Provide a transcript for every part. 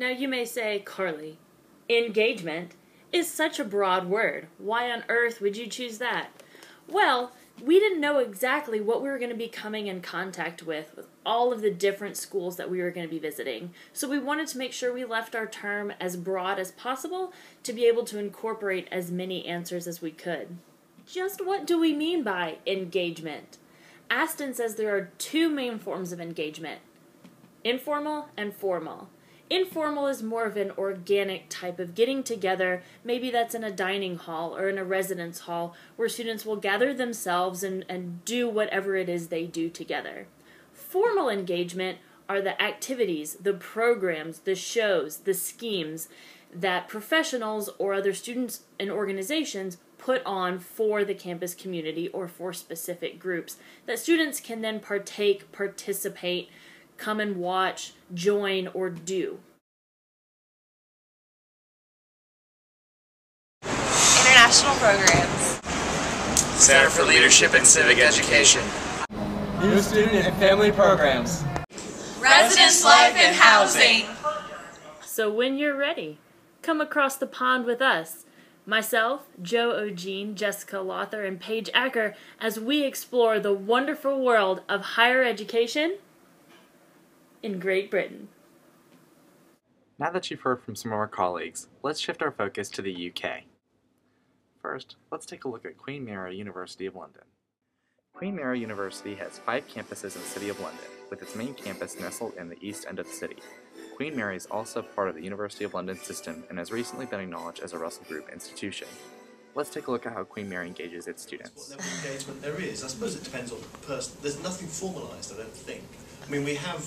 Now you may say, Carly, engagement is such a broad word. Why on earth would you choose that? Well, we didn't know exactly what we were going to be coming in contact with all of the different schools that we were going to be visiting. So we wanted to make sure we left our term as broad as possible to be able to incorporate as many answers as we could. Just what do we mean by engagement? Aston says there are two main forms of engagement: informal and formal. Informal is more of an organic type of getting together. Maybe that's in a dining hall or in a residence hall where students will gather themselves and do whatever it is they do together. Formal engagement are the activities, the programs, the shows, the schemes that professionals or other students and organizations put on for the campus community or for specific groups that students can then partake, participate, come and watch, join, or do. International programs. Center for Leadership and Civic Education. New student and family programs. Residence life and housing. So when you're ready, come across the pond with us. Myself, Joe O'Gene, Jessica Lother, and Paige Acker as we explore the wonderful world of higher education in Great Britain. Now that you've heard from some of our colleagues, let's shift our focus to the UK. First, let's take a look at Queen Mary University of London. Queen Mary University has 5 campuses in the City of London, with its main campus nestled in the east end of the city. Queen Mary is also part of the University of London system and has recently been acknowledged as a Russell Group institution. Let's take a look at how Queen Mary engages its students. What level of engagement there is, I suppose it depends on the person. There's nothing formalised, I don't think. I mean, we have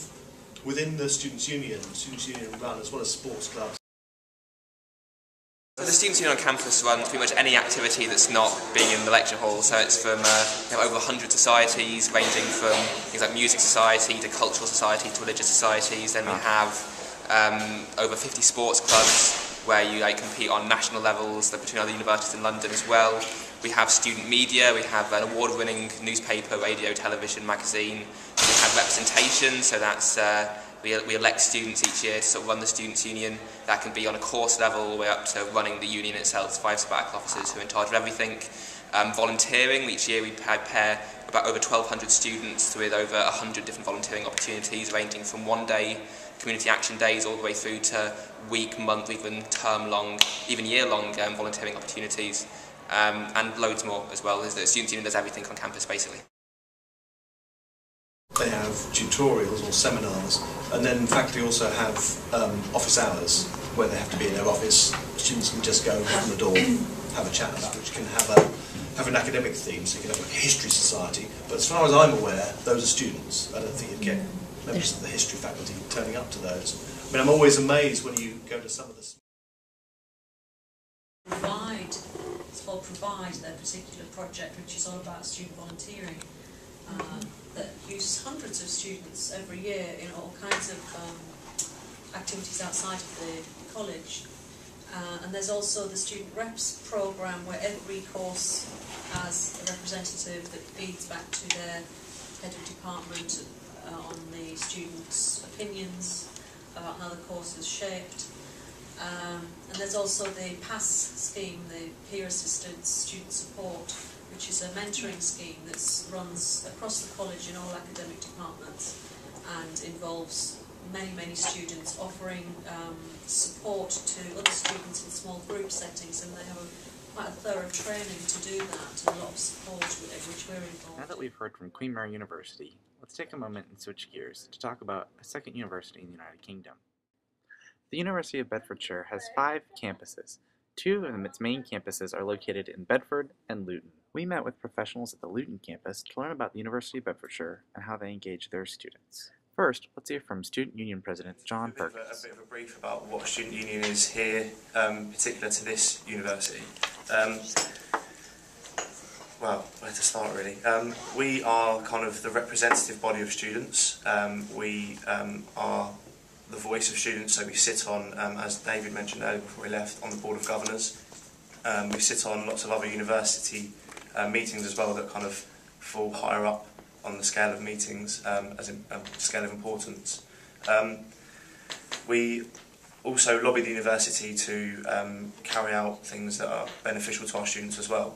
within the Students' Union run as well as sports clubs. So the Students' Union on campus runs pretty much any activity that's not being in the lecture hall, so it's from we have over 100 societies ranging from things like music society to cultural society to religious societies. Then we have over 50 sports clubs where you compete on national levels between other universities in London as well. We have student media, we have an award-winning newspaper, radio, television, magazine. We have representation, so that's we elect students each year to sort of run the Students' Union. That can be on a course level all the way up to running the union itself. It's 5 sabbatical officers who are in charge of everything. Volunteering, each year we pair about over 1,200 students with over 100 different volunteering opportunities ranging from one-day community action days all the way through to week, month, even term-long, even year-long volunteering opportunities. And loads more as well. The Students' Union does everything on campus basically. They have tutorials or seminars, and then faculty also have office hours where they have to be in their office. Students can just go open the door, have a chat about, which can have an academic theme, so you can have like a history society. But as far as I'm aware, those are students. I don't think you'd get members of the history faculty turning up to those. I mean, I'm always amazed when you go to some of the... Provide their particular project, which is all about student volunteering, that uses hundreds of students every year in all kinds of activities outside of the college. And there's also the Student Reps programme, where every course has a representative that feeds back to their head of department on the students' opinions about how the course is shaped. And there's also the PASS scheme, the Peer Assisted Student Support, which is a mentoring scheme that runs across the college in all academic departments and involves many students, offering support to other students in small group settings, and they have quite a thorough training to do that and a lot of support with which we're involved. Now that we've heard from Queen Mary University, let's take a moment and switch gears to talk about a second university in the United Kingdom. The University of Bedfordshire has 5 campuses. 2 of its main campuses are located in Bedford and Luton. We met with professionals at the Luton campus to learn about the University of Bedfordshire and how they engage their students. First, let's hear from Student Union President John Perkins. A bit of a brief about what Student Union is here, particular to this university. Well, where to start really? We are kind of the representative body of students. We are the voice of students, so we sit on, as David mentioned earlier before he left, on the Board of Governors. We sit on lots of other university meetings as well that kind of fall higher up on the scale of meetings, as in scale of importance. We also lobby the university to carry out things that are beneficial to our students as well,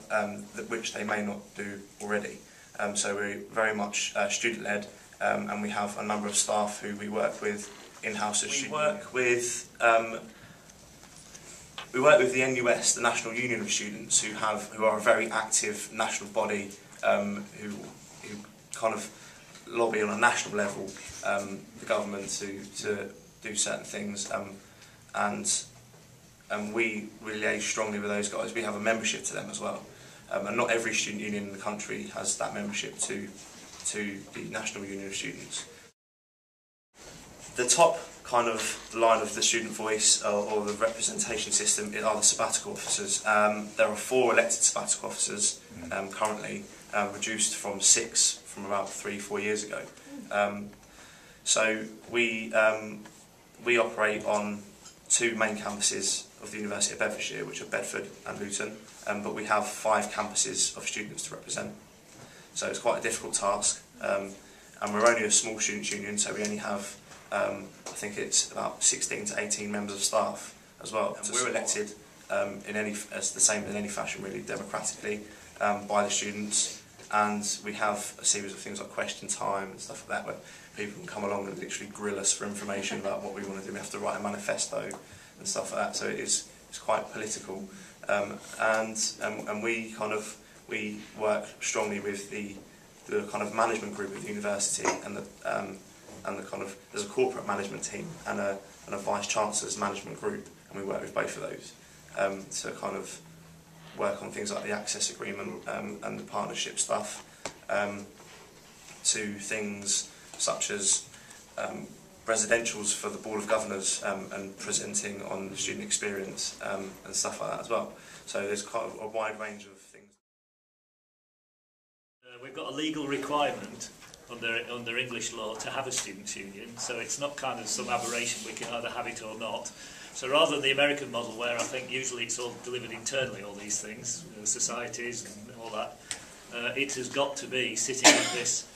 which they may not do already. So we're very much student-led, and we have a number of staff who we work with in-house as students. We work with the NUS, the National Union of Students, who are a very active national body who kind of lobby on a national level the government to do certain things, and we liaise strongly with those guys. We have a membership to them as well, and not every student union in the country has that membership to the National Union of Students. The top kind of line of the student voice or the representation system are the sabbatical officers. There are 4 elected sabbatical officers currently, reduced from 6 from about 3-4 years ago. So we operate on 2 main campuses of the University of Bedfordshire, which are Bedford and Luton, but we have 5 campuses of students to represent. So it's quite a difficult task, and we're only a small students' union, so we only have I think it's about 16 to 18 members of staff as well. And we're elected as the same in any fashion, really, democratically by the students, and we have a series of things like question time and stuff like that, where people can come along and literally grill us for information about what we want to do. We have to write a manifesto and stuff like that, so it's quite political, and we work strongly with the kind of management group of the university and the kind of, there's a corporate management team and a vice chancellor's management group, and we work with both of those to kind of work on things like the access agreement and the partnership stuff, to things such as residentials for the Board of Governors and presenting on the student experience and stuff like that as well. So there's quite a wide range of things. We've got a legal requirement under English law to have a students' union, so it's not kind of some aberration, we can either have it or not. So rather than the American model, where I think usually it's all delivered internally, all these things, societies and all that, it has got to be sitting in this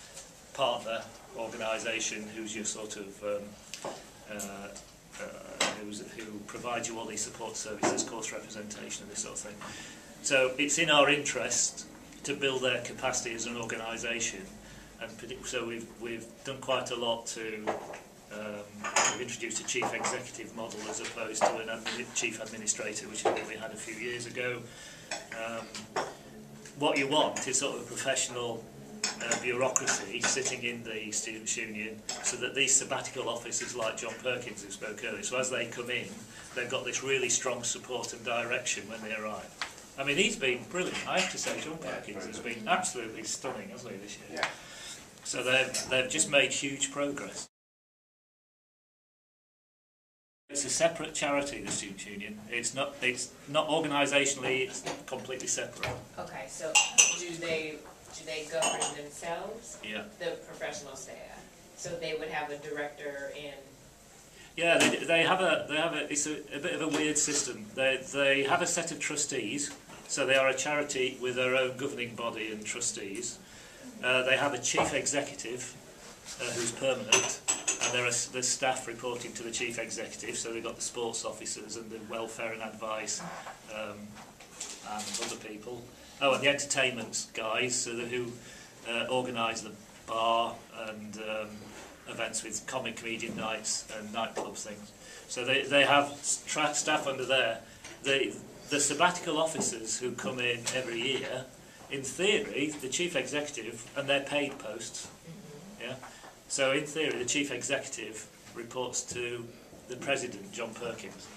partner organisation who's your sort of who provides you all these support services, course representation and this sort of thing. So it's in our interest to build their capacity as an organisation, and so we've done quite a lot to we've introduced a chief executive model as opposed to a chief administrator, which is what we had a few years ago. What you want is sort of a professional bureaucracy sitting in the students' union, so that these sabbatical officers like John Perkins, who spoke earlier, so as they come in, they've got this really strong support and direction when they arrive. I mean, he's been brilliant. I have to say, John Perkins has been absolutely stunning, hasn't he, this year? Yeah. So they've just made huge progress. It's a separate charity, the Students' Union. It's not organisationally, it's completely separate. Okay, so do they govern themselves? Yeah. The professional staff. So they would have a director and. Yeah, they have a. It's a bit of a weird system. They have a set of trustees, so they are a charity with their own governing body and trustees. They have a chief executive who's permanent, and there's staff reporting to the chief executive. So they've got the sports officers and the welfare and advice and other people. Oh, and the entertainment guys, so who organise the bar and events with comic comedian nights and nightclub things. So they have staff under there. The sabbatical officers who come in every year, in theory, the chief executive, and they're paid posts. Yeah. So in theory, the chief executive reports to the president, John Perkins.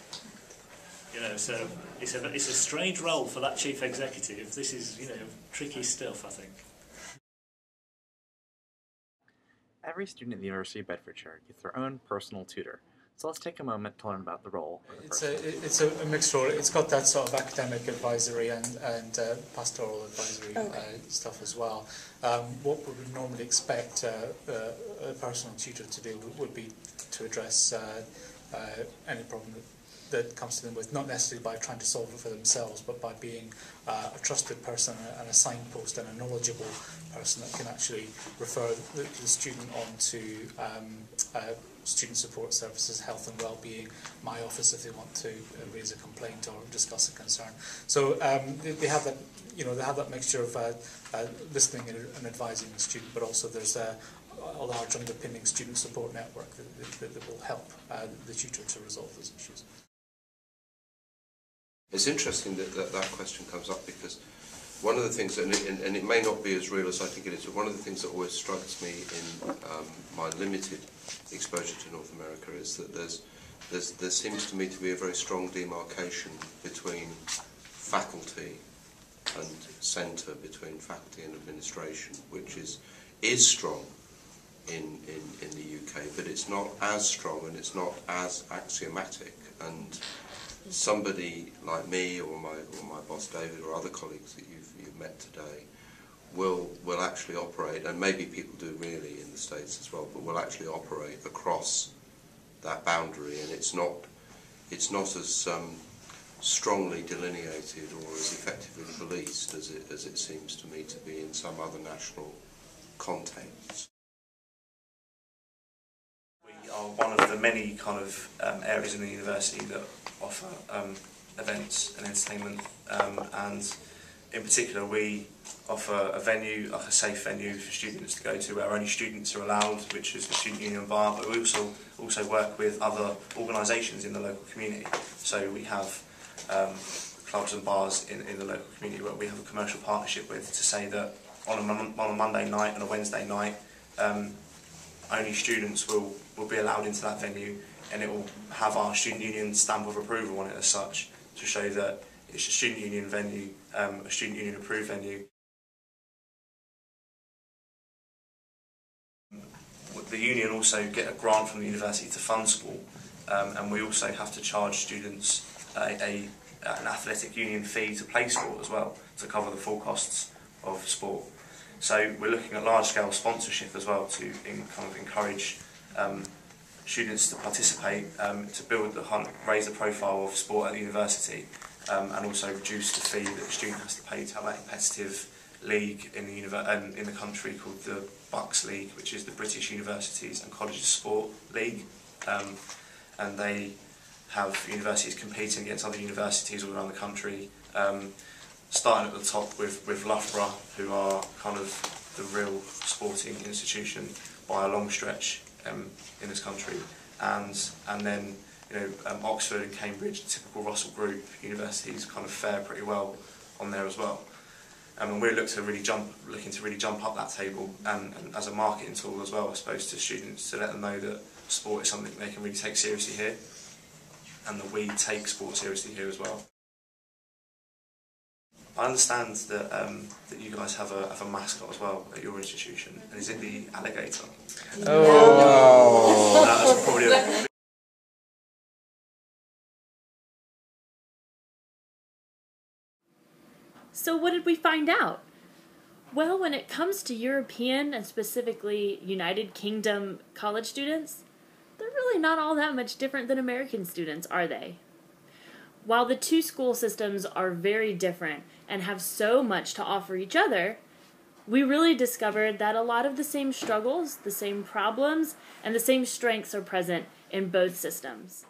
You know, so it's a strange role for that chief executive. This is, you know, tricky stuff, I think. Every student at the University of Bedfordshire gets their own personal tutor. So let's take a moment to learn about the role of the It's a mixed role. It's got that sort of academic advisory and pastoral advisory stuff as well. What we would normally expect a personal tutor to do would be to address any problem that comes to them with, not necessarily by trying to solve it for themselves, but by being a trusted person and a signpost and a knowledgeable person that can actually refer the student on to student support services, health and well-being, my office if they want to raise a complaint or discuss a concern. So they have that, they have that mixture of listening and advising the student, but also there's a large underpinning student support network that will help the tutor to resolve those issues. It's interesting that question comes up, because one of the things, and it may not be as real as I think it is, but one of the things that always strikes me in my limited exposure to North America is that there seems to me to be a very strong demarcation between faculty and centre, between faculty and administration, which is strong in the UK, but it's not as strong and it's not as axiomatic. And somebody like me or my boss David or other colleagues that you've met today will actually operate, and maybe people do really in the States as well, but will actually operate across that boundary, and it's not as strongly delineated or as effectively policed as it seems to me to be in some other national contexts. We are one of the many kind of areas in the university that offer events and entertainment, and in particular we offer a venue, like a safe venue for students to go to where only students are allowed, which is the Student Union Bar, but we also work with other organisations in the local community. So we have clubs and bars in the local community where we have a commercial partnership with, to say that on a Monday night and a Wednesday night only students will be allowed into that venue, and it will have our Student Union stamp of approval on it as such, to show that it's a Student Union venue, a Student Union approved venue. The union also get a grant from the university to fund sport, and we also have to charge students an athletic union fee to play sport as well, to cover the full costs of sport. So we're looking at large-scale sponsorship as well to kind of encourage students to participate, to raise the profile of sport at the university, and also reduce the fee that the student has to pay to have a competitive league in the country called the Bucks League, which is the British Universities and Colleges Sport League, and they have universities competing against other universities all around the country, starting at the top with Loughborough, who are kind of the real sporting institution by a long stretch in this country, and then Oxford and Cambridge, typical Russell Group universities, kind of fare pretty well on there as well. And we're looking to really jump up that table, and as a marketing tool as well, I suppose, to students, to let them know that sport is something they can really take seriously here, and that we take sport seriously here as well. I understand that that you guys have a mascot as well at your institution, and is it the alligator? Oh! That's probably a So what did we find out? Well, when it comes to European and specifically United Kingdom college students, they're really not all that much different than American students, are they? While the two school systems are very different and have so much to offer each other, we really discovered that a lot of the same struggles, the same problems, and the same strengths are present in both systems.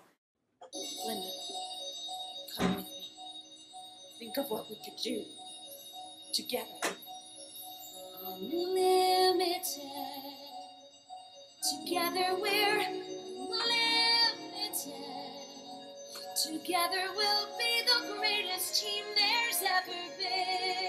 Linda, come with me. Think of what we could do together. Unlimited. Together we're unlimited. Together we'll be the greatest team there's ever been.